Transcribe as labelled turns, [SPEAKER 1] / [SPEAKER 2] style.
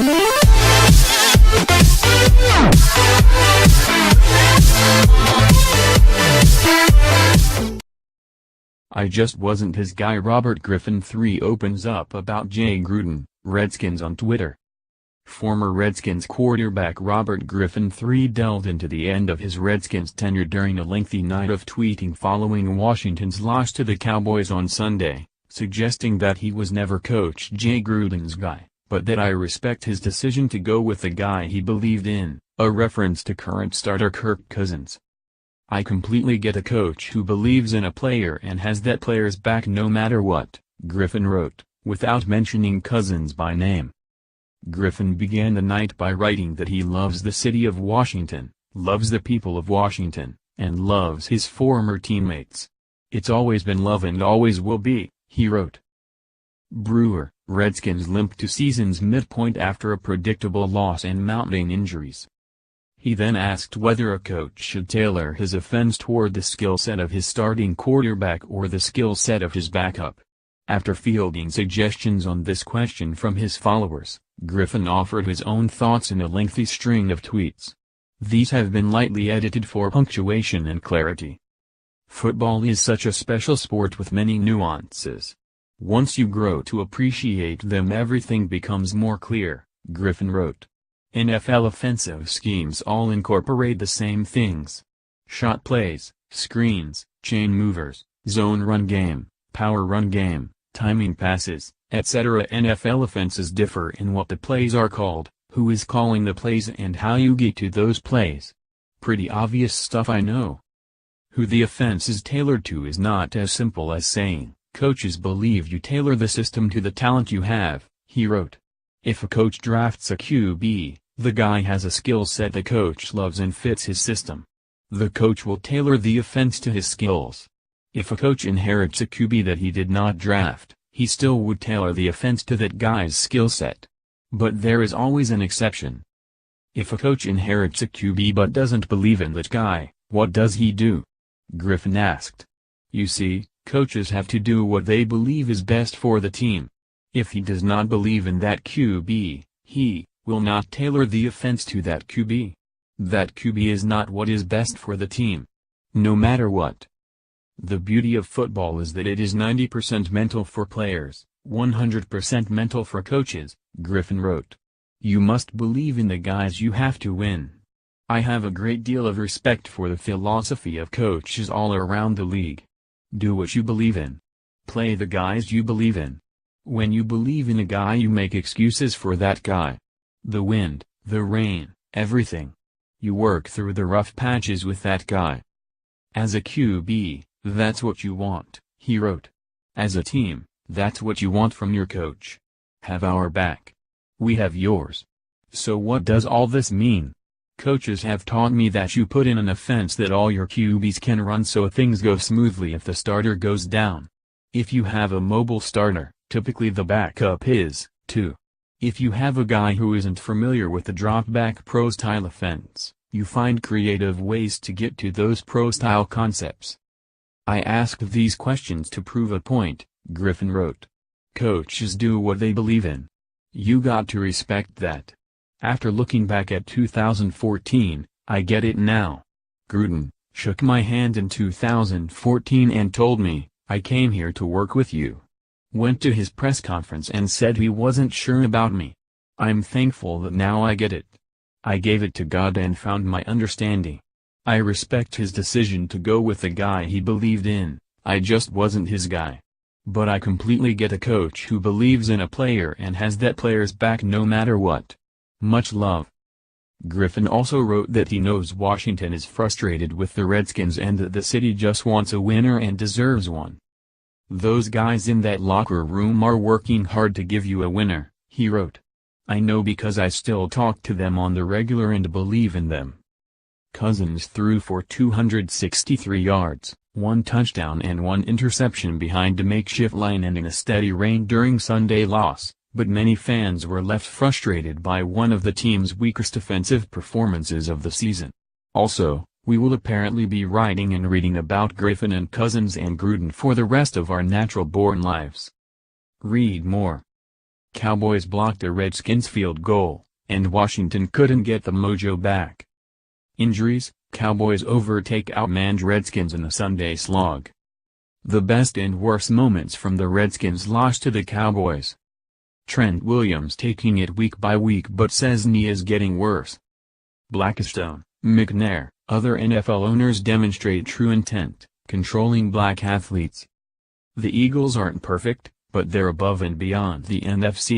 [SPEAKER 1] I just wasn't his guy. Robert Griffin III opens up about Jay Gruden, Redskins on Twitter. Former Redskins quarterback Robert Griffin III delved into the end of his Redskins tenure during a lengthy night of tweeting following Washington's loss to the Cowboys on Sunday, suggesting that he was never Coach Jay Gruden's guy, but that I respect his decision to go with the guy he believed in, a reference to current starter Kirk Cousins. "I completely get a coach who believes in a player and has that player's back no matter what," Griffin wrote, without mentioning Cousins by name. Griffin began the night by writing that he loves the city of Washington, loves the people of Washington, and loves his former teammates. "It's always been love and always will be," he wrote. Brewer, Redskins limp to season's midpoint after a predictable loss and mounting injuries. He then asked whether a coach should tailor his offense toward the skill set of his starting quarterback or the skill set of his backup. After fielding suggestions on this question from his followers, Griffin offered his own thoughts in a lengthy string of tweets. These have been lightly edited for punctuation and clarity. "Football is such a special sport with many nuances. Once you grow to appreciate them, everything becomes more clear," Griffin wrote. "NFL offensive schemes all incorporate the same things. Shot plays, screens, chain movers, zone run game, power run game, timing passes, etc. NFL offenses differ in what the plays are called, who is calling the plays and how you get to those plays. Pretty obvious stuff, I know. Who the offense is tailored to is not as simple as saying, coaches believe you tailor the system to the talent you have," he wrote. "If a coach drafts a QB, the guy has a skill set the coach loves and fits his system. The coach will tailor the offense to his skills. If a coach inherits a QB that he did not draft, he still would tailor the offense to that guy's skill set. But there is always an exception. If a coach inherits a QB but doesn't believe in that guy, what does he do?" Griffin asked. "You see, coaches have to do what they believe is best for the team. If he does not believe in that QB, he will not tailor the offense to that QB. That QB is not what is best for the team. No matter what. The beauty of football is that it is 90% mental for players, 100% mental for coaches," Griffin wrote. "You must believe in the guys you have to win. I have a great deal of respect for the philosophy of coaches all around the league. Do what you believe in. Play the guys you believe in. When you believe in a guy, you make excuses for that guy. The wind, the rain, everything. You work through the rough patches with that guy. As a QB, that's what you want," he wrote. "As a team, that's what you want from your coach. Have our back. We have yours. So what does all this mean? Coaches have taught me that you put in an offense that all your QBs can run so things go smoothly if the starter goes down. If you have a mobile starter, typically the backup is, too. If you have a guy who isn't familiar with the drop-back pro-style offense, you find creative ways to get to those pro-style concepts. I asked these questions to prove a point," Griffin wrote. "Coaches do what they believe in. You got to respect that. After looking back at 2014, I get it now. Gruden shook my hand in 2014 and told me, 'I came here to work with you.' Went to his press conference and said he wasn't sure about me. I'm thankful that now I get it. I gave it to God and found my understanding. I respect his decision to go with the guy he believed in. I just wasn't his guy. But I completely get a coach who believes in a player and has that player's back no matter what. Much love." Griffin also wrote that he knows Washington is frustrated with the Redskins and that the city just wants a winner and deserves one. "Those guys in that locker room are working hard to give you a winner," he wrote. "I know because I still talk to them on the regular and believe in them." Cousins threw for 263 yards, 1 touchdown and 1 interception behind a makeshift line and in a steady rain during Sunday loss, but many fans were left frustrated by one of the team's weakest offensive performances of the season. Also, we will apparently be writing and reading about Griffin and Cousins and Gruden for the rest of our natural-born lives. Read more. Cowboys blocked a Redskins field goal, and Washington couldn't get the mojo back. Injuries, Cowboys outmanned Redskins in the Sunday slog. The best and worst moments from the Redskins' loss to the Cowboys. Trent Williams taking it week by week but says knee is getting worse. Blackstone, McNair, other NFL owners demonstrate true intent, controlling black athletes. The Eagles aren't perfect, but they're above and beyond the NFC